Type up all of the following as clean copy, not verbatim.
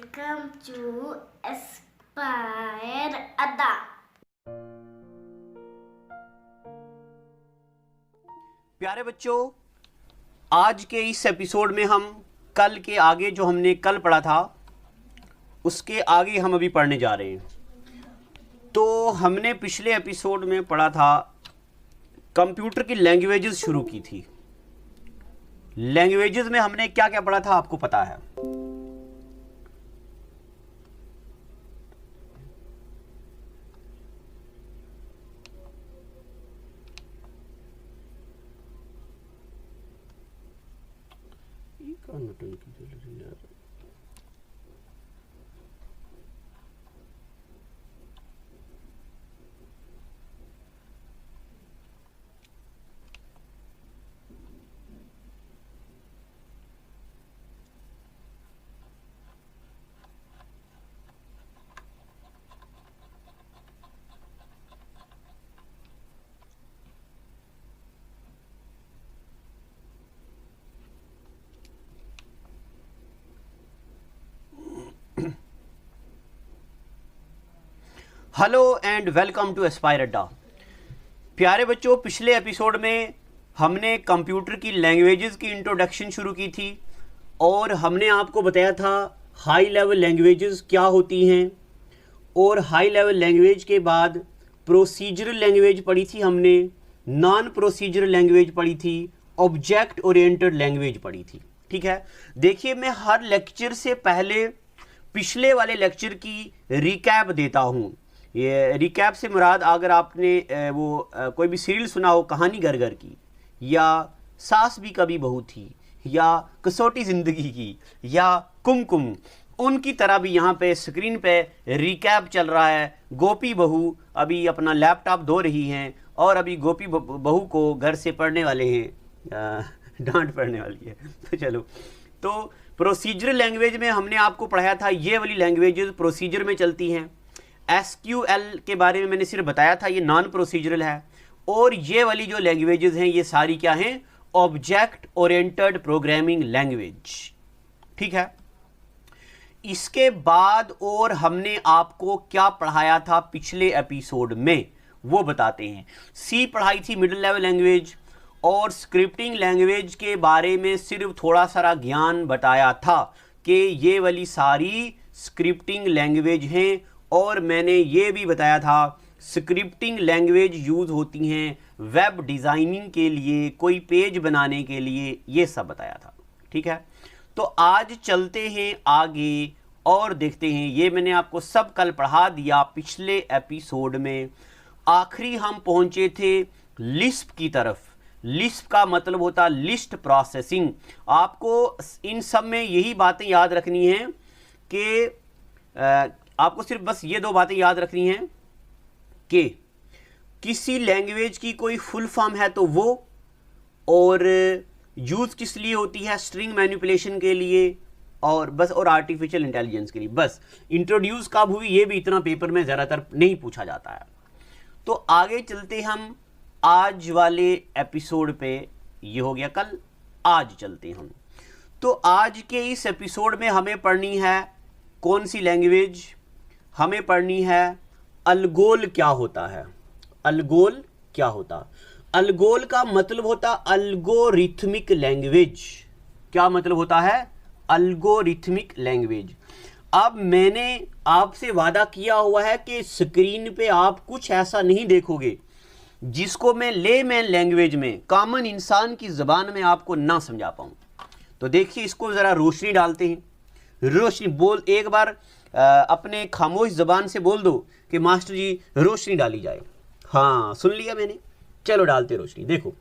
Welcome to Aspire Ada. प्यारे बच्चों, आज के इस एपिसोड में हम कल के आगे जो हमने कल पढ़ा था उसके आगे हम अभी पढ़ने जा रहे हैं। तो हमने पिछले एपिसोड में पढ़ा था, कंप्यूटर की लैंग्वेजेस शुरू की थी। लैंग्वेजेस में हमने क्या क्या पढ़ा था आपको पता है? Hello and welcome to Aspire Adda. प्यारे बच्चों, पिछले एपिसोड में हमने कंप्यूटर की लैंग्वेजेस की इंट्रोडक्शन शुरू की थी और हमने आपको बताया था हाई लेवल लैंग्वेजेस क्या होती हैं, और हाई लेवल लैंग्वेज के बाद प्रोसीजरल लैंग्वेज पढ़ी थी हमने, नॉन प्रोसीजरल लैंग्वेज पढ़ी थी, ऑब्जेक्ट ओरिएंटेड लैंग्वेज पढ़ी थी। ठीक है, देखिए मैं हर लेक्चर से पहले पिछले वाले लेक्चर की रिकैप देता हूँ। ये रिकैप से मुराद, अगर आपने कोई भी सीरियल सुना हो, कहानी घर घर की, या सास भी कभी बहू थी, या कसौटी ज़िंदगी की, या कुमकुम, उनकी तरह भी यहाँ पे स्क्रीन पे रिकैप चल रहा है। गोपी बहू अभी अपना लैपटॉप धो रही हैं और अभी गोपी बहू को घर से पढ़ने वाले हैं, डांट पड़ने वाली है। तो चलो, तो प्रोसीजरल लैंग्वेज में हमने आपको पढ़ाया था, ये वाली लैंग्वेजेस प्रोसीजर में चलती हैं। SQL के बारे में मैंने सिर्फ बताया था, ये नॉन प्रोसीजरल है। और ये वाली जो लैंग्वेजेस हैं ये सारी क्या हैं? Object oriented programming language. ठीक है, इसके बाद और हमने आपको क्या पढ़ाया था पिछले एपिसोड में वो बताते हैं। C पढ़ाई थी, मिडिल लेवल लैंग्वेज, और स्क्रिप्टिंग लैंग्वेज के बारे में सिर्फ थोड़ा सारा ज्ञान बताया था कि ये वाली सारी स्क्रिप्टिंग लैंग्वेज हैं। और मैंने ये भी बताया था स्क्रिप्टिंग लैंग्वेज यूज़ होती हैं वेब डिज़ाइनिंग के लिए, कोई पेज बनाने के लिए, ये सब बताया था। ठीक है, तो आज चलते हैं आगे और देखते हैं। ये मैंने आपको सब कल पढ़ा दिया पिछले एपिसोड में। आखिरी हम पहुंचे थे लिस्प की तरफ। लिस्प का मतलब होता लिस्ट प्रोसेसिंग। आपको इन सब में यही बातें याद रखनी हैं कि आपको सिर्फ बस ये दो बातें याद रखनी हैं कि किसी लैंग्वेज की कोई फुल फॉर्म है तो वो, और यूज़ किस लिए होती है? स्ट्रिंग मैनिपुलेशन के लिए, और बस, और आर्टिफिशियल इंटेलिजेंस के लिए। बस इंट्रोड्यूस कब हुई ये भी इतना पेपर में ज़्यादातर नहीं पूछा जाता है। तो आगे चलते हम आज वाले एपिसोड पे। ये हो गया कल, आज चलते हम। तो आज के इस एपिसोड में हमें पढ़नी है कौन सी लैंग्वेज? हमें पढ़नी है अलगोल क्या होता है। अलगोल क्या होता? अलगोल का मतलब होता अल्गोरिथमिक लैंग्वेज। क्या मतलब होता है? Algorithmic language. अब मैंने आपसे वादा किया हुआ है कि स्क्रीन पे आप कुछ ऐसा नहीं देखोगे जिसको मैं लेमैन लैंग्वेज में, कॉमन इंसान की ज़बान में आपको ना समझा पाऊँ। तो देखिए, इसको ज़रा रोशनी डालते हैं। रोशनी बोल, एक बार अपने खामोश ज़बान से बोल दो कि मास्टर जी रोशनी डाली जाए। हाँ, सुन लिया मैंने। चलो डालते रोशनी। देखो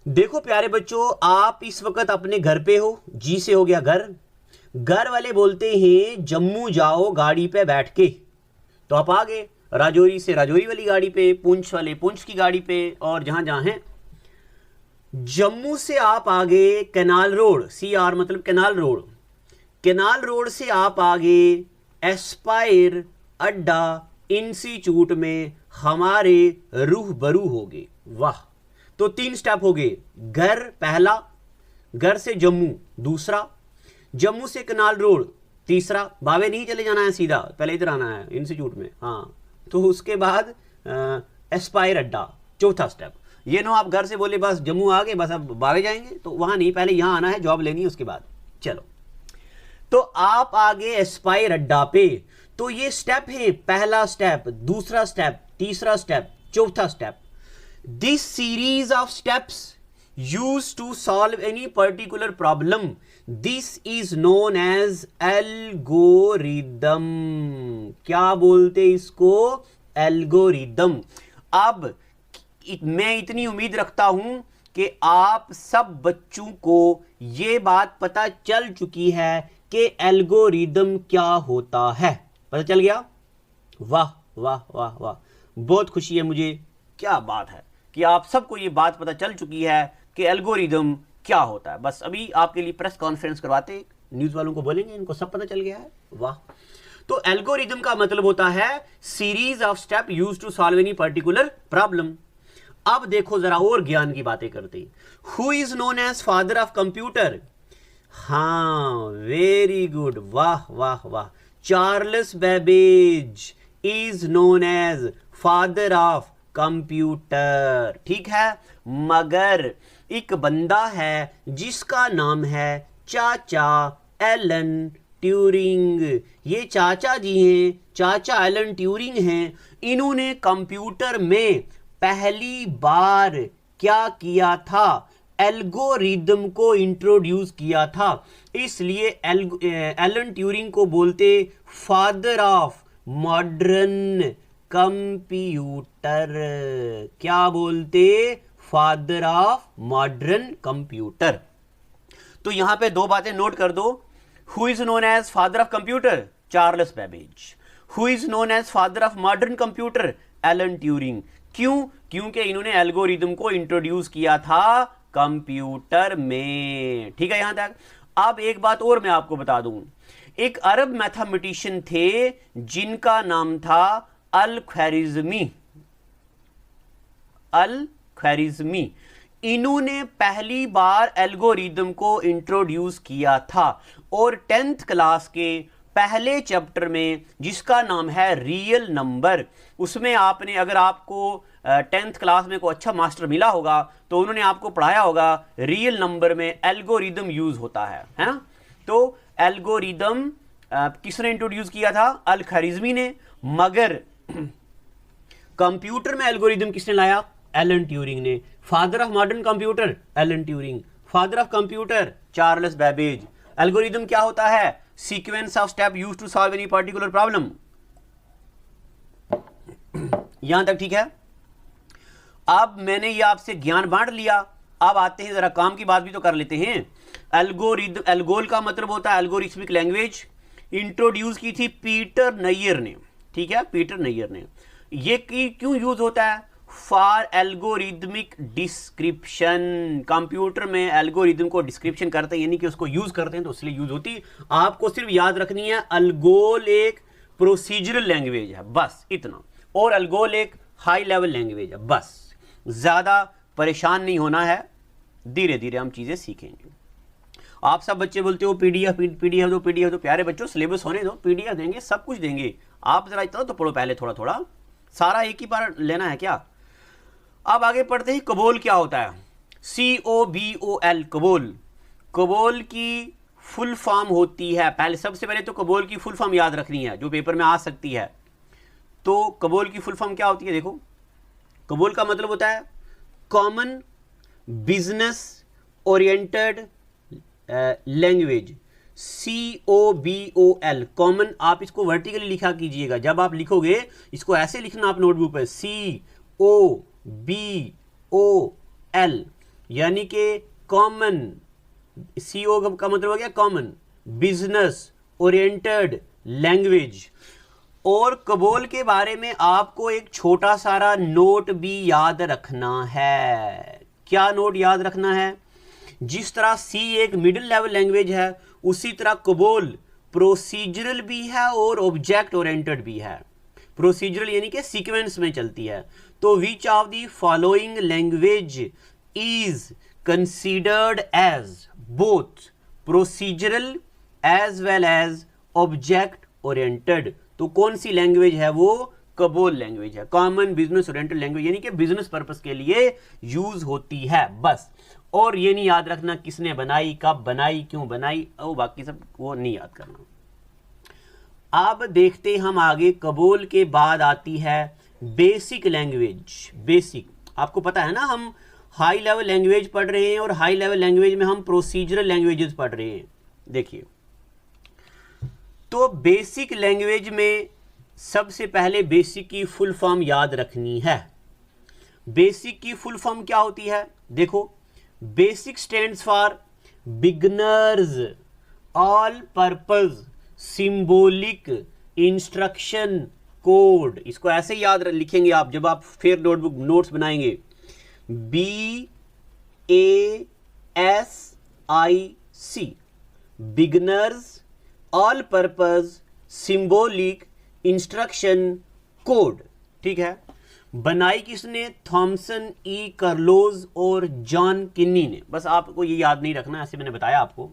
देखो प्यारे बच्चों, आप इस वक्त अपने घर पे हो। जी से हो गया घर। घर वाले बोलते हैं जम्मू जाओ गाड़ी पे बैठ के, तो आप आ गए। राजौरी से राजौरी वाली गाड़ी पे, पुंछ वाले पुंछ की गाड़ी पे, और जहां जहां हैं। जम्मू से आप आ गए कैनाल रोड, CR मतलब कैनाल रोड। कैनाल रोड से आप आगे एस्पायर अड्डा इंस्टीट्यूट में हमारे रूबरू हो गए। वाह, तो 3 स्टेप हो गए। घर पहला, घर से जम्मू दूसरा, जम्मू से कनाल रोड, तीसरा, बावे नहीं चले जाना है सीधा, पहले इधर आना है इंस्टीट्यूट में, हाँ। तो उसके बाद एस्पायर अड्डा, चौथा स्टेप। ये नो आप घर से बोले बस जम्मू आ गए, बस अब बावे जाएंगे, तो वहां नहीं, पहले यहां आना है, जॉब लेनी है, उसके बाद चलो। तो आप आगे एस्पायर अड्डा पे, तो ये स्टेप है, पहला स्टेप, दूसरा स्टेप, तीसरा स्टेप, चौथा step. This series of steps used to solve any particular problem, this is known as algorithm। क्या बोलते इसको? एल्गोरिदम। अब मैं इतनी उम्मीद रखता हूं कि आप सब बच्चों को ये बात पता चल चुकी है कि एल्गोरिदम क्या होता है। पता चल गया? वाह वाह वाह वाह, बहुत खुशी है मुझे, क्या बात है कि आप सबको ये बात पता चल चुकी है कि एल्गोरिदम क्या होता है। बस अभी आपके लिए प्रेस कॉन्फ्रेंस करवाते, न्यूज़ वालों को बोलेंगे इनको सब पता चल गया है। वाह। तो एल्गोरिदम का मतलब होता है series of step used to solve any particular problem. अब देखो जरा और ज्ञान की बातें करते। Who is known as father of computer? हाँ, वेरी गुड, वाह वाह वाह। Charles Babbage is known as father of computer, ठीक है। मगर एक बंदा है जिसका नाम है चाचा एलन ट्यूरिंग। ये चाचा जी हैं, चाचा एलन ट्यूरिंग हैं। इन्होंने कंप्यूटर में पहली बार क्या किया था? एल्गोरिदम को इंट्रोड्यूस किया था। इसलिए एलन ट्यूरिंग को बोलते फादर ऑफ मॉडर्न कंप्यूटर। क्या बोलते? Father of modern computer. तो यहां पे दो बातें नोट कर दो। Who is known as father of computer? Charles Babbage. Who is known as father of modern computer? Alan Turing. क्यों? क्योंकि इन्होंने एल्गोरिदम को इंट्रोड्यूस किया था कंप्यूटर में, ठीक है यहां तक। अब एक बात और मैं आपको बता दूं, एक अरब मैथमेटिशियन थे जिनका नाम था अल ख्वारिज़मी। अल ख्वारिज़मी, इन्होंने पहली बार एल्गोरिदम को इंट्रोड्यूस किया था और 10th क्लास के पहले चैप्टर में जिसका नाम है रियल नंबर, उसमें आपने, अगर आपको 10th क्लास में कोई अच्छा मास्टर मिला होगा तो उन्होंने आपको पढ़ाया होगा रियल नंबर में एल्गोरिदम यूज होता है ना। तो एल्गोरिदम किसने इंट्रोड्यूस किया था? अल ख्वारिज़मी ने। मगर कंप्यूटर में एल्गोरिदम किसने लाया? एलन ट्यूरिंग ने। Father of modern computer? Alan Turing. Father of computer? Charles Babbage. Algorithm क्या होता है? Sequence of step used to solve any particular problem. यहां तक ठीक है। अब मैंने ये आपसे ज्ञान बांट लिया, अब आते हैं जरा काम की बात भी तो कर लेते हैं। एल्गोरिदम, एल्गोल का मतलब होता है एल्गोरिथमिक लैंग्वेज। इंट्रोड्यूस की थी पीटर नैयर ने, ठीक है, पीटर नैयर ने। ये क्यों यूज होता है? For algorithmic description. कंप्यूटर में एल्गोरिदम को डिस्क्रिप्शन करते हैं, यानी कि उसको यूज करते हैं, तो इसलिए यूज होती है। आपको सिर्फ याद रखनी है एल्गोल एक प्रोसीजरल लैंग्वेज है, बस इतना। और एल्गोल एक हाई लेवल लैंग्वेज है, बस। ज्यादा परेशान नहीं होना है, धीरे धीरे हम चीजें सीखेंगे। आप सब बच्चे बोलते हो पीडीएफ पीडीएफ दो, पीडीएफ दो। प्यारे बच्चों, सिलेबस होने दो, पीडीएफ देंगे, सब कुछ देंगे। आप जरा इतना तो पढ़ो पहले, थोड़ा थोड़ा, सारा एक ही बार लेना है क्या? अब आगे पढ़ते हैं। कबोल क्या होता है? COBOL, COBOL. कबोल की फुल फॉर्म होती है, पहले सबसे पहले तो कबोल की फुल फॉर्म याद रखनी है जो पेपर में आ सकती है। तो कबोल की फुल फॉर्म क्या होती है? देखो, कबोल का मतलब होता है common business oriented language. COBOL, common. आप इसको वर्टिकली लिखा कीजिएगा, जब आप लिखोगे इसको ऐसे लिखना आप नोटबुक पर, COBOL, यानी कि कॉमन। CO का मतलब हो गया कॉमन बिजनेस ओरिएंटेड लैंग्वेज। और कबोल के बारे में आपको एक छोटा सारा नोट भी याद रखना है। क्या नोट याद रखना है? जिस तरह C एक मिडिल लेवल लैंग्वेज है, उसी तरह कबोल प्रोसीजरल भी है और ऑब्जेक्ट ओरिएंटेड भी है। प्रोसीजरल यानी कि सीक्वेंस में चलती है। तो which of the following language is considered as both procedural as well as object oriented. तो कौन सी लैंग्वेज है वो? कबोल लैंग्वेज है, कॉमन बिजनेस ओरिएंटेड लैंग्वेज, यानी कि बिजनेस पर्पस के लिए यूज होती है बस। और ये नहीं याद रखना किसने बनाई, कब बनाई, क्यों बनाई, और बाकी सब वो नहीं याद करना। अब देखते हम आगे, कबोल के बाद आती है बेसिक लैंग्वेज। बेसिक, आपको पता है ना हम हाई लेवल लैंग्वेज पढ़ रहे हैं और हाई लेवल लैंग्वेज में हम प्रोसीजरल लैंग्वेजेस पढ़ रहे हैं। देखिए, तो बेसिक लैंग्वेज में सबसे पहले बेसिक की फुल फॉर्म याद रखनी है। बेसिक की फुल फॉर्म क्या होती है? देखो, basic stands for beginners all purpose symbolic instruction code. इसको ऐसे याद लिखेंगे आप जब आप फिर नोटबुक नोट्स बनाएंगे, BASIC, beginners all purpose symbolic instruction code. ठीक है, बनाई किसने? थॉमसन, ई कार्लोज और जॉन किन्नी ने। बस आपको ये याद नहीं रखना, ऐसे मैंने बताया आपको।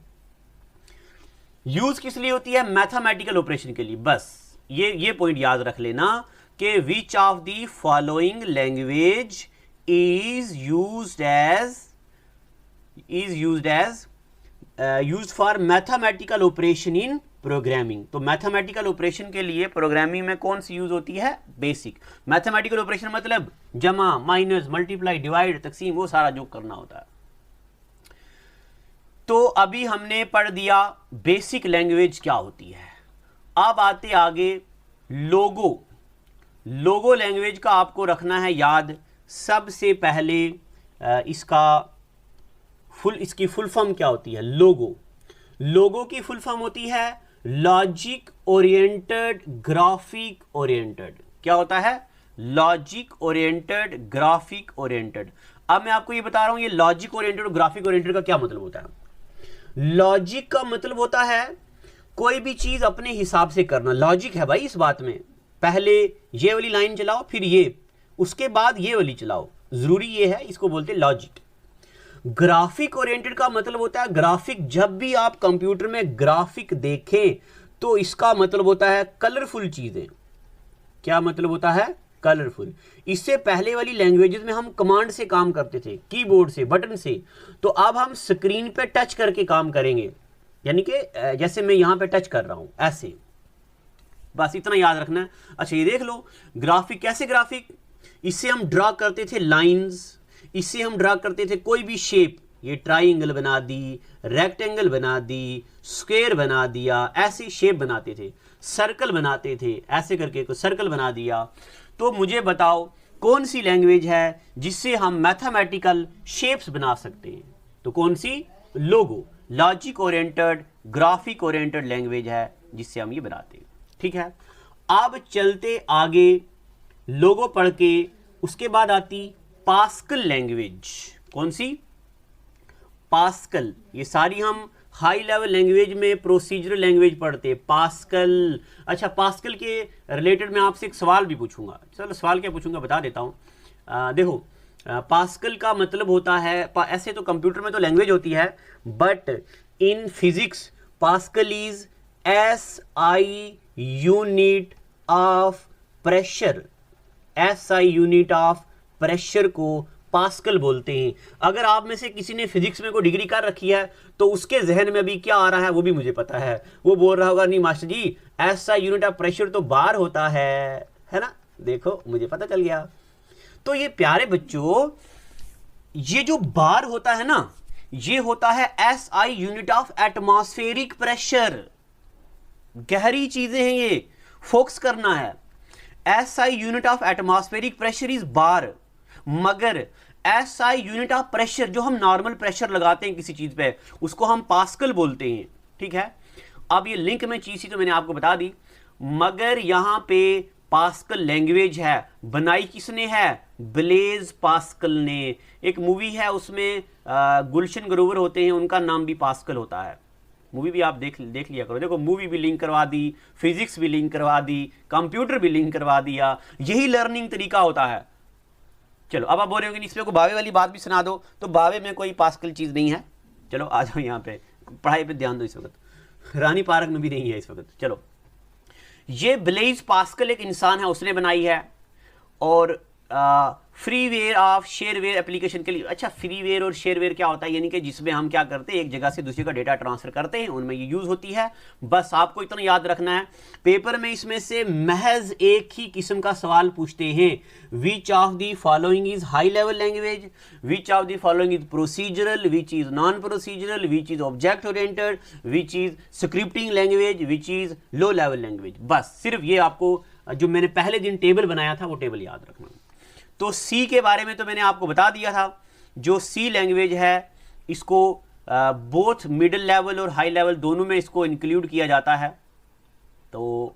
यूज किस लिए होती है? मैथमेटिकल ऑपरेशन के लिए। बस ये पॉइंट याद रख लेना कि विच of the following language is used for mathematical operation in programming। तो मैथमेटिकल ऑपरेशन के लिए प्रोग्रामिंग में कौन सी यूज होती है? बेसिक। मैथमेटिकल ऑपरेशन मतलब जमा, माइनस, मल्टीप्लाई, डिवाइड, तकसीम, वो सारा जो करना होता है। तो अभी हमने पढ़ दिया बेसिक लैंग्वेज क्या होती है। अब आते आगे लोगो। लोगो लैंग्वेज का आपको रखना है याद। सबसे पहले इसकी फुल फॉर्म क्या होती है? लोगो। लोगो की फुल फॉर्म होती है लॉजिक ओरिएंटेड ग्राफिक ओरिएंटेड। क्या होता है? Logic oriented graphic oriented. अब मैं आपको ये बता रहा हूं ये लॉजिक ओरिएंटेड और ग्राफिक ओरिएंटेड का क्या मतलब होता है। लॉजिक का मतलब होता है कोई भी चीज अपने हिसाब से करना। लॉजिक है भाई इस बात में, पहले ये वाली लाइन चलाओ, फिर ये, उसके बाद ये वाली चलाओ, जरूरी ये है, इसको बोलते हैं लॉजिक। ग्राफिक ओरिएंटेड का मतलब होता है ग्राफिक। जब भी आप कंप्यूटर में ग्राफिक देखें तो इसका मतलब होता है कलरफुल चीजें। क्या मतलब होता है? कलरफुल। इससे पहले वाली लैंग्वेजेस में हम कमांड से काम करते थे, कीबोर्ड से, बटन से। तो अब हम स्क्रीन पे टच करके काम करेंगे, यानी कि जैसे मैं यहां पे टच कर रहा हूं ऐसे। बस इतना याद रखना है। अच्छा, ये देख लो ग्राफिक। कैसे ग्राफिक? इससे हम ड्रा करते थे लाइंस, इससे हम ड्रा करते थे कोई भी शेप। ये ट्राइंगल बना दी, रेक्टेंगल बना दी, स्क्वायर बना दिया, ऐसे शेप बनाते थे। सर्कल बनाते थे, ऐसे करके कोई सर्कल बना दिया। तो मुझे बताओ कौन सी लैंग्वेज है जिससे हम मैथमेटिकल शेप्स बना सकते हैं? तो कौन सी? Logo. Logic oriented graphic oriented language है जिससे हम ये बनाते हैं। ठीक है, अब चलते आगे। लोगो पढ़ के उसके बाद आती पास्कल लैंग्वेज। कौन सी? पास्कल। ये सारी हम हाई लेवल लैंग्वेज में प्रोसीजरल लैंग्वेज पढ़ते हैं, पास्कल। अच्छा, पास्कल के रिलेटेड मैं आपसे एक सवाल भी पूछूंगा। चलो सवाल क्या पूछूंगा बता देता हूँ। देखो, पास्कल का मतलब होता है, ऐसे तो कंप्यूटर में तो लैंग्वेज होती है, but in physics pascal is SI unit of pressure. SI unit of pressure को पास्कल बोलते हैं। अगर आप में से किसी ने फिजिक्स में कोई डिग्री कर रखी है तो उसके जहन में अभी क्या आ रहा है वो भी मुझे पता है। वो बोल रहा होगा नहीं master ji SI unit of pressure तो बार होता है ना। देखो मुझे पता चल गया। तो ये प्यारे बच्चों, ये जो बार होता है ना, ये होता है SI unit of atmospheric pressure. गहरी चीजें हैं ये, फोकस करना है। SI unit of atmospheric pressure is bar, मगर SI यूनिट ऑफ प्रेशर जो हम नॉर्मल प्रेशर लगाते हैं किसी चीज पे, उसको हम पास्कल बोलते हैं। ठीक है, अब ये लिंक में चीज थी तो मैंने आपको बता दी, मगर यहां पे पास्कल लैंग्वेज है, बनाई किसने है? ब्लेज पास्कल ने। एक मूवी है उसमें गुलशन ग्रोवर होते हैं, उनका नाम भी पास्कल होता है। मूवी भी आप देख लिया करो। देखो, मूवी भी लिंक करवा दी, फिजिक्स भी लिंक करवा दी, कंप्यूटर भी लिंक करवा दिया। यही लर्निंग तरीका होता है। चलो, अब आप बोल रहे हो कि इसमें को बावे वाली बात भी सुना दो, तो बावे में कोई पास्कल चीज नहीं है। चलो आ जाओ यहाँ पे, पढ़ाई पे ध्यान दो इस वक्त। रानी पार्क में भी नहीं है इस वक्त। चलो, ये ब्लेज पास्कल एक इंसान है, उसने बनाई है। और फ्रीवेयर ऑफ शेयरवेयर एप्लीकेशन के लिए। अच्छा, फ्रीवेयर और शेयरवेयर क्या होता है? यानी कि जिसमें हम क्या करते हैं, एक जगह से दूसरी का डेटा ट्रांसफर करते हैं, उनमें ये यूज होती है। बस आपको इतना याद रखना है। पेपर में इसमें से महज एक ही किस्म का सवाल पूछते हैं, विच of the following is high level language, which of the following is procedural, which is non procedural, which is object oriented, which is scripting language, which is low level language. बस सिर्फ ये आपको जो मैंने पहले दिन टेबल बनाया था वो टेबल याद रखना। तो सी के बारे में तो मैंने आपको बता दिया था। जो सी लैंग्वेज है इसको बोथ मिडिल लेवल और हाई लेवल दोनों में इसको इंक्लूड किया जाता है। तो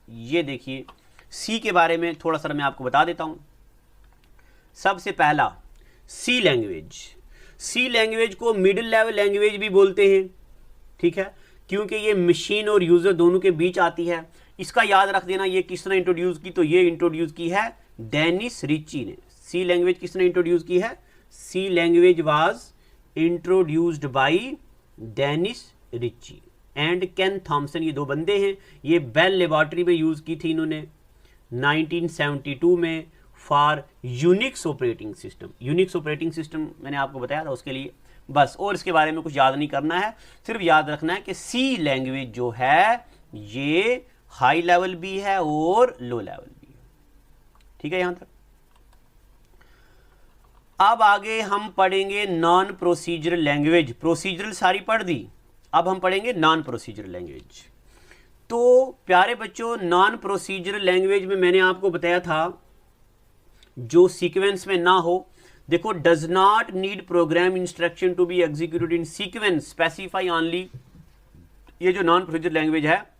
ये देखिए, सी के बारे में थोड़ा सा मैं आपको बता देता हूं। सबसे पहला सी लैंग्वेज। सी लैंग्वेज को मिडिल लेवल लैंग्वेज भी बोलते हैं, ठीक है, क्योंकि ये मशीन और यूजर दोनों के बीच आती है। इसका याद रख देना, ये किसने इंट्रोड्यूस की? तो ये इंट्रोड्यूस की है डेनिस रिची ने। सी लैंग्वेज किसने इंट्रोड्यूस की है? C language was introduced by Dennis Ritchie and Ken Thompson. ये दो बंदे हैं। ये बेल लेबोरेटरी में यूज की थी इन्होंने 1972 में for Unix operating system. Unix operating system मैंने आपको बताया था उसके लिए। बस, और इसके बारे में कुछ याद नहीं करना है, सिर्फ याद रखना है कि सी लैंग्वेज जो है ये हाई लेवल भी है और लो लेवल भी है, ठीक है यहां तक। अब आगे हम पढ़ेंगे नॉन प्रोसीजरल लैंग्वेज। प्रोसीजरल सारी पढ़ दी, अब हम पढ़ेंगे नॉन प्रोसीजरल लैंग्वेज। तो प्यारे बच्चों, नॉन प्रोसीजरल लैंग्वेज में मैंने आपको बताया था जो सीक्वेंस में ना हो। देखो, does not need program instruction to be executed in sequence, specify only. ये जो नॉन प्रोसीजरल लैंग्वेज है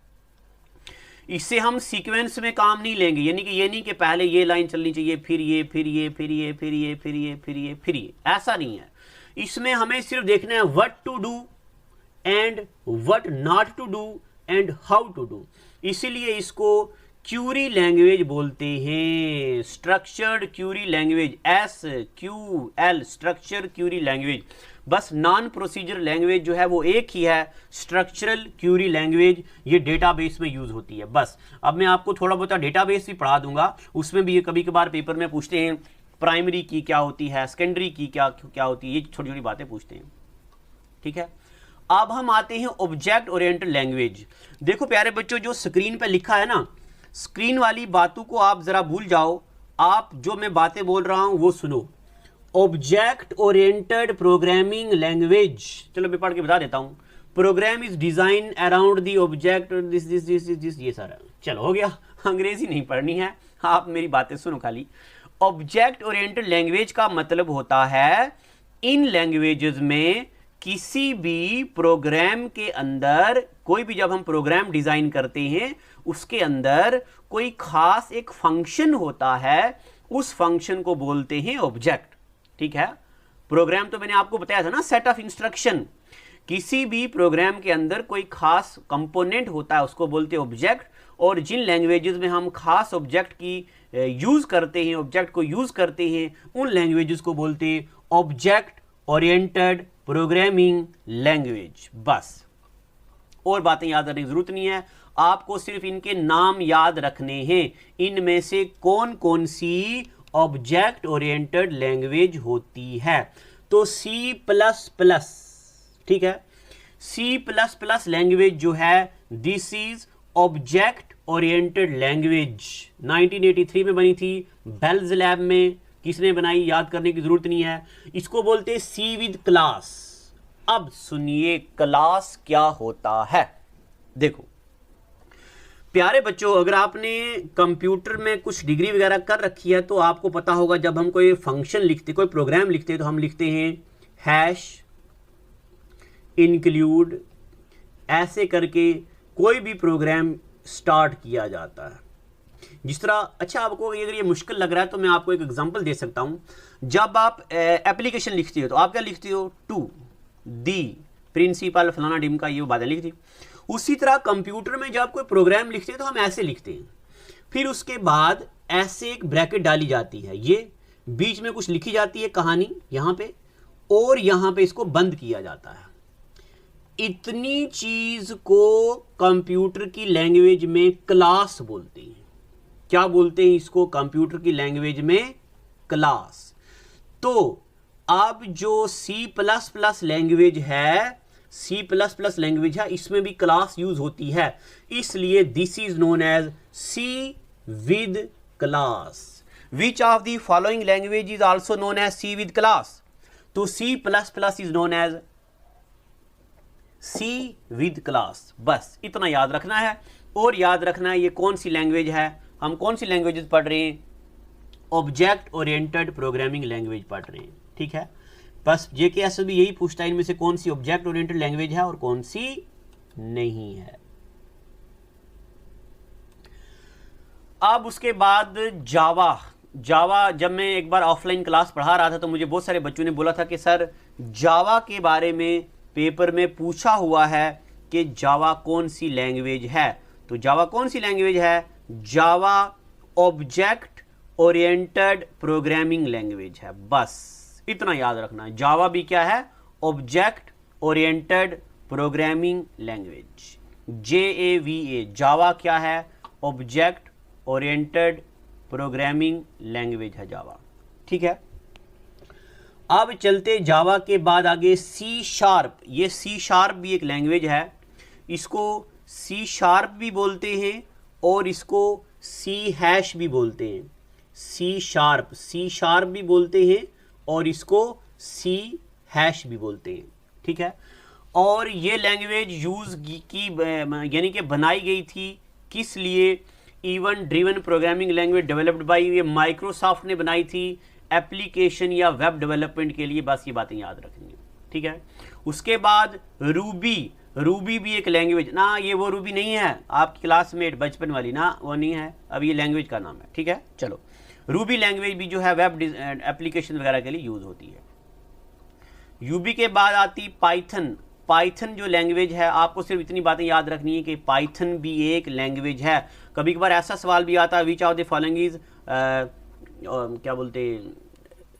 इससे हम सीक्वेंस में काम नहीं लेंगे, यानी कि ये नहीं कि पहले ये लाइन चलनी चाहिए, फिर ये, फिर ये, फिर ये, फिर ये, फिर ये, फिर ये, फिर ये, ऐसा नहीं है। इसमें हमें सिर्फ देखना है what to do and what not to do and how to do. इसीलिए इसको क्यूरी लैंग्वेज बोलते हैं, structured query language, SQL, structure query language. बस नॉन प्रोसीजर लैंग्वेज जो है वो एक ही है, स्ट्रक्चरल क्यूरी लैंग्वेज। ये डेटाबेस में यूज होती है। बस अब मैं आपको थोड़ा बहुत डेटाबेस भी पढ़ा दूंगा, उसमें भी ये कभी कभार पेपर में पूछते हैं प्राइमरी की क्या होती है, सेकेंडरी की क्या होती है, ये छोटी छोटी बातें पूछते हैं, ठीक है। अब हम आते हैं ऑब्जेक्ट ओरिएंटेड लैंग्वेज। देखो प्यारे बच्चों, जो स्क्रीन पे लिखा है ना, स्क्रीन वाली बातों को आप जरा भूल जाओ, आप जो मैं बातें बोल रहा हूं वो सुनो। ऑब्जेक्ट ओरिएंटेड प्रोग्रामिंग लैंग्वेज, चलो मैं पढ़ के बता देता हूं। Program is design around the object this, ये सारा चलो हो गया। अंग्रेजी नहीं पढ़नी है, आप मेरी बातें सुनो खाली। ऑब्जेक्ट ओरिएंटेड लैंग्वेज का मतलब होता है इन लैंग्वेजेस में किसी भी प्रोग्राम के अंदर, कोई भी जब हम प्रोग्राम डिजाइन करते हैं उसके अंदर कोई खास एक फंक्शन होता है, उस फंक्शन को बोलते हैं ऑब्जेक्ट, ठीक है। प्रोग्राम तो मैंने आपको बताया था ना, सेट ऑफ इंस्ट्रक्शन। किसी भी प्रोग्राम के अंदर कोई खास कंपोनेंट होता है उसको बोलते हैं ऑब्जेक्ट। और जिन लैंग्वेजेस में हम खास ऑब्जेक्ट की यूज करते हैं, ऑब्जेक्ट को यूज करते हैं, उन लैंग्वेजेस को बोलते हैं ऑब्जेक्ट ओरिएंटेड प्रोग्रामिंग लैंग्वेज। बस और बातें याद रखने की जरूरत नहीं है, आपको सिर्फ इनके नाम याद रखने हैं। इनमें से कौन कौन सी ऑब्जेक्ट ओरिएंटेड लैंग्वेज होती है? तो C++, ठीक है। C++ लैंग्वेज जो है this is object oriented language. 1983 में बनी थी, बेल्स लैब में। किसने बनाई याद करने की जरूरत नहीं है। इसको बोलते हैं सी विद क्लास। अब सुनिए क्लास क्या होता है। देखो प्यारे बच्चों, अगर आपने कंप्यूटर में कुछ डिग्री वगैरह कर रखी है तो आपको पता होगा, जब हम कोई फंक्शन लिखते, कोई प्रोग्राम लिखते हैं तो हम लिखते हैं हैश इंक्लूड, ऐसे करके कोई भी प्रोग्राम स्टार्ट किया जाता है। जिस तरह, अच्छा आपको अगर ये मुश्किल लग रहा है तो मैं आपको एक एग्जांपल दे सकता हूं। जब आप एप्लीकेशन लिखती हो तो आप क्या लिखती हो? टू दी प्रिंसिपल फलाना डिम का, ये बातें लिखती। उसी तरह कंप्यूटर में जब कोई प्रोग्राम लिखते हैं तो हम ऐसे लिखते हैं, फिर उसके बाद ऐसे एक ब्रैकेट डाली जाती है, ये बीच में कुछ लिखी जाती है कहानी यहां पे, और यहां पे इसको बंद किया जाता है। इतनी चीज को कंप्यूटर की लैंग्वेज में क्लास बोलते हैं। क्या बोलते हैं इसको कंप्यूटर की लैंग्वेज में? क्लास। तो अब जो C++ लैंग्वेज है, C++ लैंग्वेज है, इसमें भी क्लास यूज होती है, इसलिए this is known as C with class. Which of the following language is also known as C with class? तो C++ is known as C with class. बस इतना याद रखना है। और याद रखना है ये कौन सी लैंग्वेज है, हम कौन सी लैंग्वेजेस पढ़ रहे हैं? ऑब्जेक्ट ओरिएंटेड प्रोग्रामिंग लैंग्वेज पढ़ रहे हैं। ठीक है, बस JKS भी यही पूछता है इनमें से कौन सी ऑब्जेक्ट ओरिएंटेड लैंग्वेज है और कौन सी नहीं है। अब उसके बाद जावा जब मैं एक बार ऑफलाइन क्लास पढ़ा रहा था तो मुझे बहुत सारे बच्चों ने बोला था कि सर जावा के बारे में पेपर में पूछा हुआ है कि जावा कौन सी लैंग्वेज है। तो जावा कौन सी लैंग्वेज है? जावा ऑब्जेक्ट ओरिएंटेड प्रोग्रामिंग लैंग्वेज है। बस इतना याद रखना है। जावा भी क्या है? Object oriented programming language, JAVA। जावा क्या है? ऑब्जेक्ट ओरिएंटेड प्रोग्रामिंग लैंग्वेज है जावा। ठीक है, अब चलते जावा के बाद आगे C#। ये C# भी एक लैंग्वेज है, इसको C# भी बोलते हैं और इसको C# भी बोलते हैं। C# भी बोलते हैं और इसको C# भी बोलते हैं। ठीक है, और ये लैंग्वेज यूज की यानी कि बनाई गई थी किस लिए? Event driven programming language developed by, ये माइक्रोसॉफ्ट ने बनाई थी एप्लीकेशन या वेब डेवलपमेंट के लिए। बस ये बातें याद रखनी है। ठीक है, उसके बाद रूबी भी एक लैंग्वेज ना, ये वो रूबी नहीं है आपकी क्लासमेट बचपन वाली ना, वो नहीं है, अब ये लैंग्वेज का नाम है। ठीक है, चलो रूबी लैंग्वेज भी जो है वेब एप्लीकेशन वगैरह के लिए यूज होती है। यूबी के बाद आती पाइथन जो लैंग्वेज है, आपको सिर्फ इतनी बातें याद रखनी है कि पाइथन भी एक लैंग्वेज है। कभी कभार ऐसा सवाल भी आता है विच ऑफ द फॉलोइंग इज क्या बोलते हैं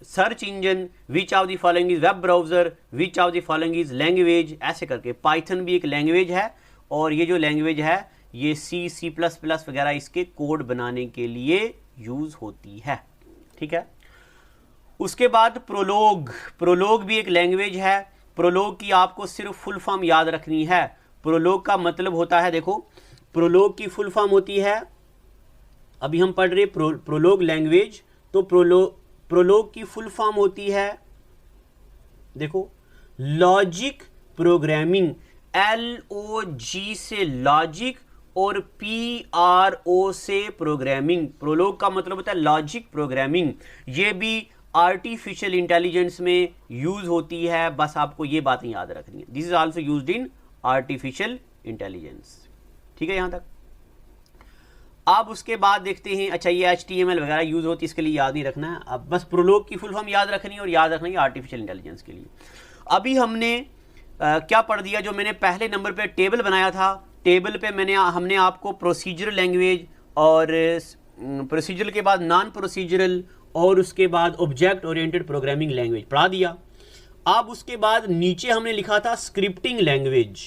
search engine, which of the following is web browser, which of the following is language, ऐसे करके पाइथन भी एक लैंग्वेज है। और ये जो लैंग्वेज है ये C++ वगैरह इसके कोड बनाने के लिए यूज होती है। ठीक है, उसके बाद प्रोलोग भी एक लैंग्वेज है। प्रोलोग की आपको सिर्फ फुल फॉर्म याद रखनी है। प्रोलोग का मतलब होता है, देखो प्रोलोग की फुल फॉर्म होती है, अभी हम पढ़ रहे प्रोलोग लैंग्वेज, तो प्रोलोग की फुल फॉर्म होती है, देखो लॉजिक प्रोग्रामिंग, LOG से लॉजिक और PRO से प्रोग्रामिंग। प्रोलोग का मतलब होता है लॉजिक प्रोग्रामिंग। ये भी आर्टिफिशियल इंटेलिजेंस में यूज होती है। बस आपको ये बातें याद रखनी है। This is also used in artificial intelligence. ठीक है यहां तक। अब उसके बाद देखते हैं, अच्छा ये HTML वगैरह यूज होती है, इसके लिए याद नहीं रखना है। अब बस प्रोलोग की फुल फॉर्म याद रखनी है और याद रखना है आर्टिफिशियल इंटेलिजेंस के लिए। अभी हमने क्या पढ़ दिया? जो मैंने पहले नंबर पे टेबल बनाया था, टेबल पे हमने आपको प्रोसीजरल लैंग्वेज और प्रोसीजरल के बाद नॉन प्रोसीजरल और उसके बाद ऑब्जेक्ट ओरिएंटेड प्रोग्रामिंग लैंग्वेज पढ़ा दिया। अब उसके बाद नीचे हमने लिखा था स्क्रिप्टिंग लैंग्वेज।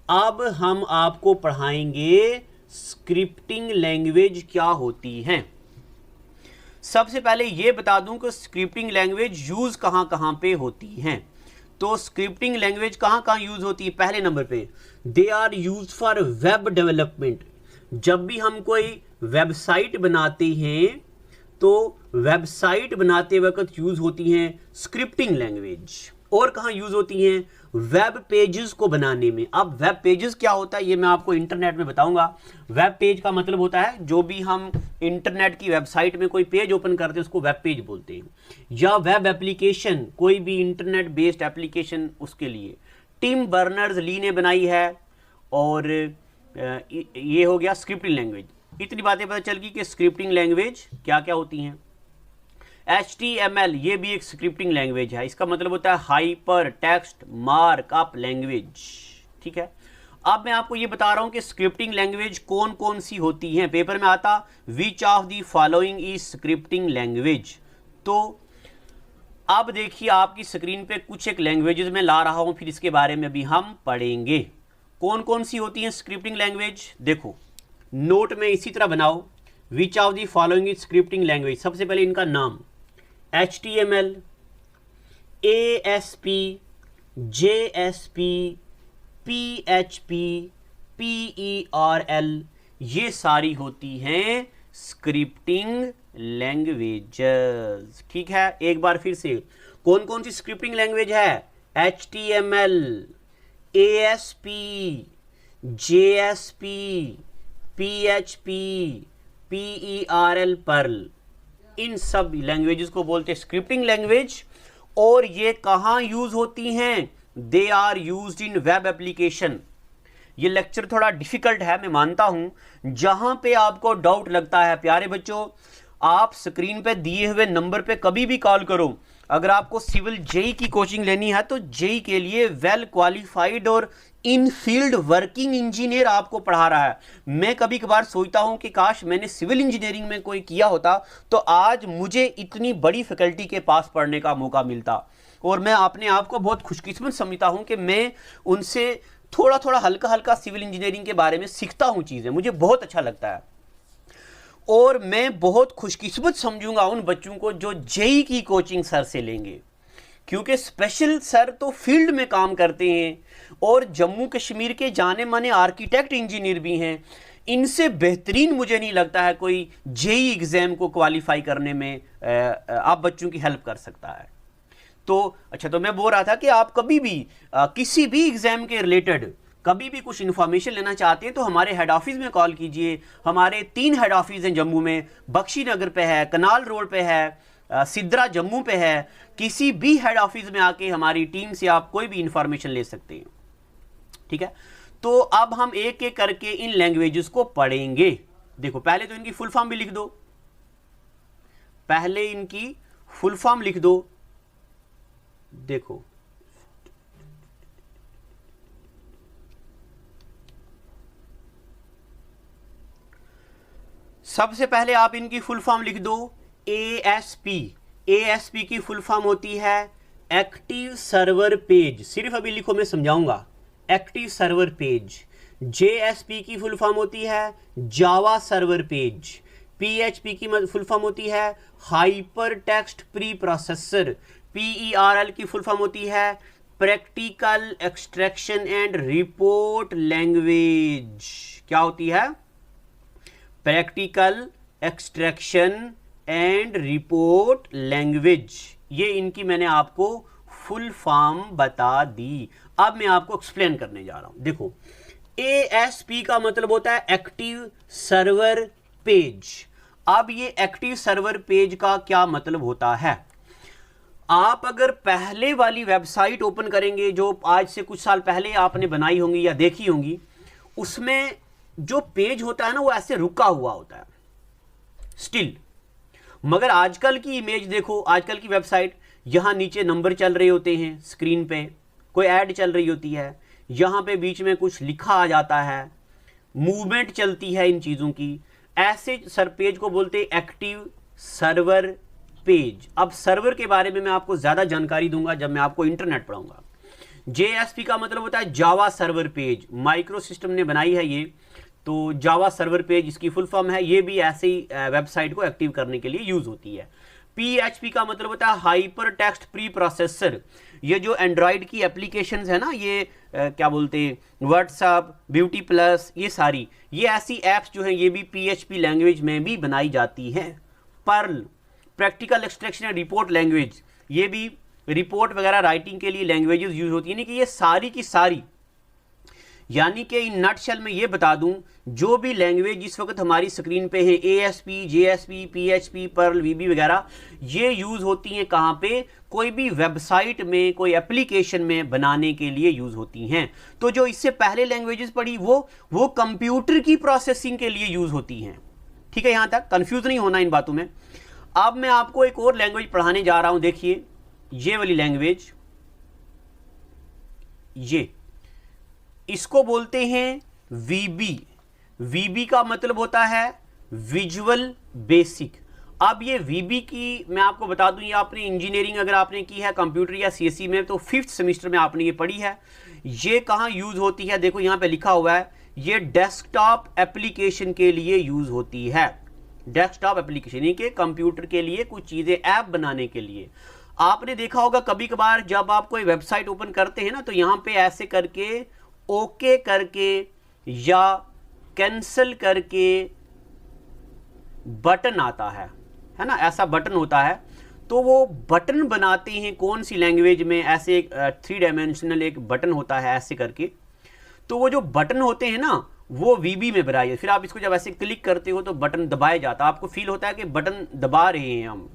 अब हम आपको पढ़ाएंगे स्क्रिप्टिंग लैंग्वेज क्या होती हैं। सबसे पहले ये बता दूं कि स्क्रिप्टिंग लैंग्वेज यूज कहां कहां पे होती हैं। तो स्क्रिप्टिंग लैंग्वेज कहां कहां यूज होती है? पहले नंबर पे they are use for web development. जब भी हम कोई वेबसाइट बनाते हैं तो वेबसाइट बनाते वक्त यूज होती हैं स्क्रिप्टिंग लैंग्वेज। और कहां यूज होती हैं? वेब पेजेस को बनाने में। अब वेब पेजेस क्या होता है ये मैं आपको इंटरनेट में बताऊंगा। वेब पेज का मतलब होता है जो भी हम इंटरनेट की वेबसाइट में कोई पेज ओपन करते हैं उसको वेब पेज बोलते हैं। या वेब एप्लीकेशन, कोई भी इंटरनेट बेस्ड एप्लीकेशन, उसके लिए टिम बर्नर्स-ली ने बनाई है। और ये हो गया स्क्रिप्टिंग लैंग्वेज। इतनी बातें पता चल गई कि स्क्रिप्टिंग लैंग्वेज क्या क्या होती हैं। HTML ये भी एक स्क्रिप्टिंग लैंग्वेज है। इसका मतलब होता है हाइपर टेक्स्ट मार्कअप लैंग्वेज। ठीक है, अब मैं आपको ये बता रहा हूं कि स्क्रिप्टिंग लैंग्वेज कौन कौन सी होती हैं। पेपर में आता विच of the following is scripting language. तो अब देखिए आपकी स्क्रीन पे कुछ एक लैंग्वेजेस में ला रहा हूं, फिर इसके बारे में भी हम पढ़ेंगे कौन कौन सी होती हैं स्क्रिप्टिंग लैंग्वेज। देखो नोट में इसी तरह बनाओ, विच of the following is scripting language. सबसे पहले इनका नाम HTML, ASP, JSP, PHP, PERL, ये सारी होती हैं स्क्रिप्टिंग लैंग्वेजेस। ठीक है, एक बार फिर से कौन कौन सी स्क्रिप्टिंग लैंग्वेज है? HTML, ASP, JSP, PHP, PERL, Perl, इन सब लैंग्वेजेस को बोलते हैं स्क्रिप्टिंग लैंग्वेज। और ये कहाँ यूज होती हैं? They are used in web application. ये लेक्चर थोड़ा डिफिकल्ट है, मैं मानता हूं। जहां पे आपको डाउट लगता है प्यारे बच्चों, आप स्क्रीन पे दिए हुए नंबर पे कभी भी कॉल करो। अगर आपको सिविल जेई की कोचिंग लेनी है तो जेई के लिए वेल क्वालिफाइड और इन फील्ड वर्किंग इंजीनियर आपको पढ़ा रहा है। मैं कभी कभार सोचता हूं कि काश मैंने सिविल इंजीनियरिंग में कोई किया होता तो आज मुझे इतनी बड़ी फैकल्टी के पास पढ़ने का मौका मिलता। और मैं अपने आप को बहुत खुशकिस्मत समझता हूं कि मैं उनसे थोड़ा थोड़ा हल्का हल्का सिविल इंजीनियरिंग के बारे में सीखता हूं चीज़ें, मुझे बहुत अच्छा लगता है। और मैं बहुत खुशकिस्मत समझूंगा उन बच्चों को जो जेई की कोचिंग सर से लेंगे, क्योंकि स्पेशल सर तो फील्ड में काम करते हैं और जम्मू कश्मीर के जाने माने आर्किटेक्ट इंजीनियर भी हैं। इनसे बेहतरीन मुझे नहीं लगता है कोई जेई एग्जाम को क्वालिफाई करने में आप बच्चों की हेल्प कर सकता है। तो अच्छा, तो मैं बोल रहा था कि आप कभी भी किसी भी एग्जाम के रिलेटेड कभी भी कुछ इन्फॉर्मेशन लेना चाहते हैं तो हमारे हेड ऑफिस में कॉल कीजिए। हमारे 3 हेड ऑफिस हैं जम्मू में, बख्शी नगर पे है, कनाल रोड पे है, सिद्रा जम्मू पे है। किसी भी हेड ऑफिस में आके हमारी टीम से आप कोई भी इंफॉर्मेशन ले सकते हैं। ठीक है, तो अब हम एक एक करके इन लैंग्वेजेस को पढ़ेंगे। देखो पहले तो इनकी फुल फॉर्म भी लिख दो, पहले इनकी फुल फॉर्म लिख दो। देखो सबसे पहले आप इनकी फुल फॉर्म लिख दो ASP। ASP की फुल फॉर्म होती है एक्टिव सर्वर पेज। सिर्फ अभी लिखो, मैं समझाऊंगा। Active server page. JSP की फुल फॉर्म होती है जावा सर्वर पेज। PHP की फुल फॉर्म होती है hyper text pre processor. PERL की फुल फॉर्म होती है practical extraction and report language. क्या होती है? Practical extraction and report language. ये इनकी मैंने आपको फुल फॉर्म बता दी। अब मैं आपको एक्सप्लेन करने जा रहा हूं। देखो ASP का मतलब होता है एक्टिव सर्वर पेज। अब ये एक्टिव सर्वर पेज का क्या मतलब होता है? आप अगर पहले वाली वेबसाइट ओपन करेंगे जो आज से कुछ साल पहले आपने बनाई होंगी या देखी होंगी, उसमें जो पेज होता है ना वो ऐसे रुका हुआ होता है स्टिल। मगर आजकल की इमेज देखो, आजकल की वेबसाइट, यहां नीचे नंबर चल रहे होते हैं, स्क्रीन पे कोई ऐड चल रही होती है, यहां पे बीच में कुछ लिखा आ जाता है, मूवमेंट चलती है इन चीजों की। ऐसे सर पेज को बोलते हैं एक्टिव सर्वर पेज। अब सर्वर के बारे में मैं आपको ज्यादा जानकारी दूंगा जब मैं आपको इंटरनेट पढ़ाऊंगा। JSP का मतलब होता है Java server page. Micro system ने बनाई है ये, तो जावा सर्वर पेज इसकी फुल फॉर्म है। ये भी ऐसे ही वेबसाइट को एक्टिव करने के लिए यूज होती है। PHP का मतलब होता है हाइपर टेक्स्ट प्री प्रोसेसर। ये जो एंड्रॉयड की एप्लीकेशंस है ना, ये क्या बोलते हैं, व्हाट्सएप, ब्यूटी प्लस, ये सारी ये ऐसी एप्स जो हैं ये भी PHP लैंग्वेज में भी बनाई जाती हैं। Perl practical extraction and report language, ये भी रिपोर्ट वगैरह राइटिंग के लिए लैंग्वेजेस यूज होती है। यानी कि ये सारी की सारी, यानी कि इन नटशेल में ये बता दूं, जो भी लैंग्वेज इस वक्त हमारी स्क्रीन पे है ASP, JSP, PHP, Perl, VB वगैरह, ये यूज होती हैं कहाँ पे? कोई भी वेबसाइट में, कोई एप्लीकेशन में बनाने के लिए यूज होती हैं। तो जो इससे पहले लैंग्वेजेस पढ़ी वो कंप्यूटर की प्रोसेसिंग के लिए यूज होती हैं। ठीक है, यहां तक कंफ्यूज नहीं होना इन बातों में। अब मैं आपको एक और लैंग्वेज पढ़ाने जा रहा हूं। देखिए ये वाली लैंग्वेज, ये इसको बोलते हैं VB। VB का मतलब होता है विजुअल बेसिक। अब ये वीबी की मैं आपको बता दूं, ये आपने इंजीनियरिंग अगर आपने की है कंप्यूटर या सीएससी में तो 5th सेमेस्टर में आपने ये पढ़ी है। ये कहाँ यूज होती है, देखो यहाँ पे लिखा हुआ है, ये डेस्कटॉप एप्लीकेशन के लिए यूज होती है। डेस्कटॉप एप्लीकेशन यानी कि कंप्यूटर के लिए कुछ चीजें ऐप बनाने के लिए। आपने देखा होगा कभी कभार जब आप कोई वेबसाइट ओपन करते हैं ना, तो यहाँ पे ऐसे करके ओके करके या कैंसिल करके बटन आता है ना, ऐसा बटन होता है। तो वो बटन बनाते हैं कौन सी लैंग्वेज में, ऐसे एक 3 डायमेंशनल एक बटन होता है ऐसे करके। तो वो जो बटन होते हैं ना वो वीबी में बनाए, फिर आप इसको जब ऐसे क्लिक करते हो तो बटन दबाया जाता है, आपको फील होता है कि बटन दबा रहे हैं हम।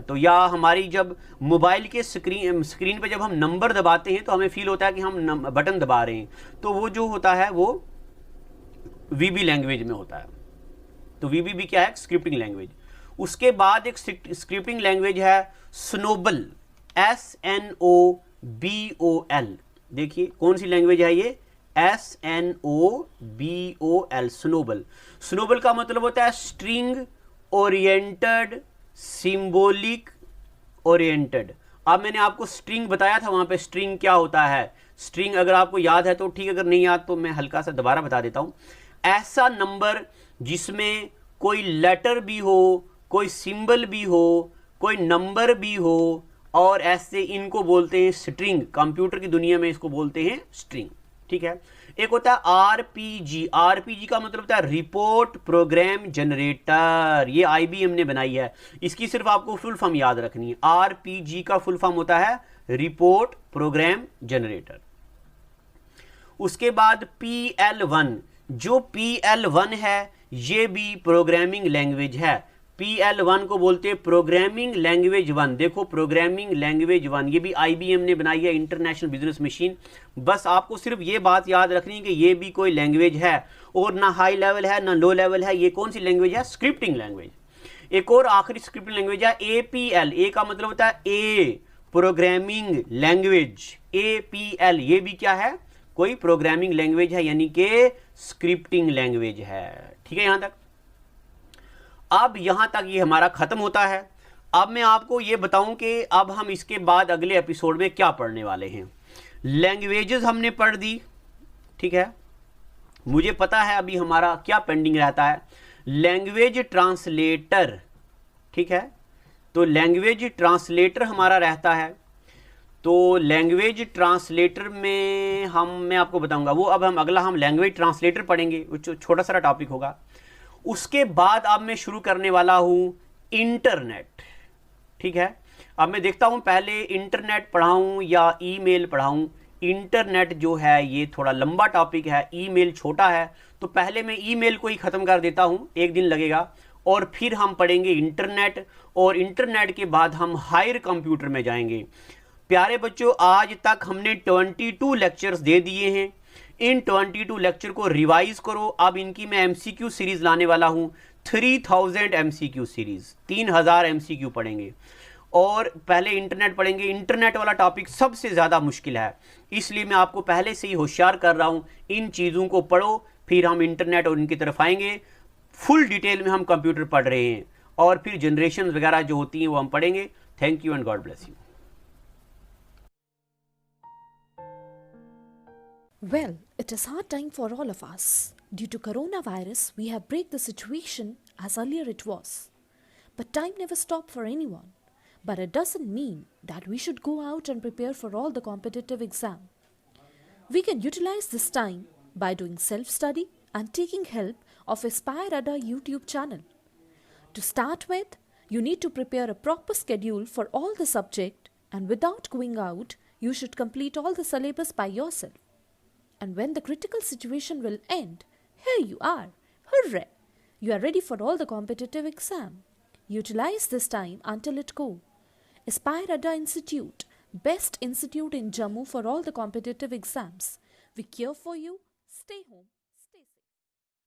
तो या हमारी जब मोबाइल के स्क्रीन पे जब हम नंबर दबाते हैं तो हमें फील होता है कि हम बटन दबा रहे हैं। तो वो जो होता है वो वीबी लैंग्वेज में होता है। तो वीबी भी क्या है, स्क्रिप्टिंग लैंग्वेज। उसके बाद एक स्क्रिप्टिंग लैंग्वेज है स्नोबल, SNOBOL। देखिए कौन सी लैंग्वेज है ये, SNOBOL, स्नोबल। स्नोबल का मतलब होता है स्ट्रिंग ओरिएंटेड, सिंबॉलिक ओरिएंटेड। अब मैंने आपको स्ट्रिंग बताया था, वहां पे स्ट्रिंग क्या होता है। स्ट्रिंग अगर आपको याद है तो ठीक, अगर नहीं याद तो मैं हल्का सा दोबारा बता देता हूं। ऐसा नंबर जिसमें कोई लेटर भी हो, कोई सिंबल भी हो, कोई नंबर भी हो, और ऐसे इनको बोलते हैं स्ट्रिंग। कंप्यूटर की दुनिया में इसको बोलते हैं स्ट्रिंग, ठीक है। एक होता है आरपीजी। आरपीजी का मतलब होता है रिपोर्ट प्रोग्राम जनरेटर। ये आईबीएम ने बनाई है, इसकी सिर्फ आपको फुल फॉर्म याद रखनी है। आरपीजी का फुल फॉर्म होता है रिपोर्ट प्रोग्राम जनरेटर। उसके बाद PL1, जो PL1 है ये भी प्रोग्रामिंग लैंग्वेज है। PL1 को बोलते हैं प्रोग्रामिंग लैंग्वेज 1। देखो प्रोग्रामिंग लैंग्वेज 1 ये भी IBM ने बनाई है, इंटरनेशनल बिजनेस मशीन। बस आपको सिर्फ ये बात याद रखनी है कि ये भी कोई लैंग्वेज है, और ना हाई लेवल है ना लो लेवल है। ये कौन सी लैंग्वेज है, स्क्रिप्टिंग लैंग्वेज। एक और आखिरी स्क्रिप्टिंग लैंग्वेज है APL। ए का मतलब होता है ए प्रोग्रामिंग लैंग्वेज। APL ये भी क्या है, कोई प्रोग्रामिंग लैंग्वेज है, यानी कि स्क्रिप्टिंग लैंग्वेज है, ठीक है यहां तक। अब यहां तक ये हमारा खत्म होता है। अब मैं आपको ये बताऊं कि अब हम इसके बाद अगले एपिसोड में क्या पढ़ने वाले हैं। लैंग्वेजेस हमने पढ़ दी, ठीक है। मुझे पता है अभी हमारा क्या पेंडिंग रहता है, लैंग्वेज ट्रांसलेटर, ठीक है। तो लैंग्वेज ट्रांसलेटर हमारा रहता है। तो लैंग्वेज ट्रांसलेटर में मैं आपको बताऊंगा वो, अब हम लैंग्वेज ट्रांसलेटर पढ़ेंगे, छोटा सा टॉपिक होगा। उसके बाद अब मैं शुरू करने वाला हूं इंटरनेट, ठीक है। अब मैं देखता हूं पहले इंटरनेट पढ़ाऊं या ईमेल पढ़ाऊं। इंटरनेट जो है ये थोड़ा लंबा टॉपिक है, ईमेल छोटा है, तो पहले मैं ईमेल को ही खत्म कर देता हूं, एक दिन लगेगा, और फिर हम पढ़ेंगे इंटरनेट। और इंटरनेट के बाद हम हायर कंप्यूटर में जाएंगे। प्यारे बच्चों, आज तक हमने 22 लेक्चर्स दे दिए हैं। इन 22 लेक्चर को रिवाइज करो। अब इनकी मैं एमसीक्यू सीरीज लाने वाला हूं, 3000 एमसीक्यू सीरीज, 3000 एमसीक्यू पढ़ेंगे। और पहले इंटरनेट पढ़ेंगे। इंटरनेट वाला टॉपिक सबसे ज़्यादा मुश्किल है, इसलिए मैं आपको पहले से ही होशियार कर रहा हूं। इन चीज़ों को पढ़ो, फिर हम इंटरनेट और इनकी तरफ आएंगे। फुल डिटेल में हम कंप्यूटर पढ़ रहे हैं, और फिर जनरेशन वगैरह जो होती हैं वो हम पढ़ेंगे। Thank you and God bless you. Well, it is hard time for all of us. Due to coronavirus, we have break the situation as earlier it was. But time never stopped for anyone. But it doesn't mean that we should go out and prepare for all the competitive exam. We can utilize this time by doing self-study and taking help of Aspire Ada YouTube channel. To start with, you need to prepare a proper schedule for all the subject, and without going out, you should complete all the syllabus by yourself. And when the critical situation will end, here you are. Hooray! You are ready for all the competitive exam. Utilize this time until it go. Aspire Ada Institute, best institute in Jammu for all the competitive exams. We care for you. Stay home.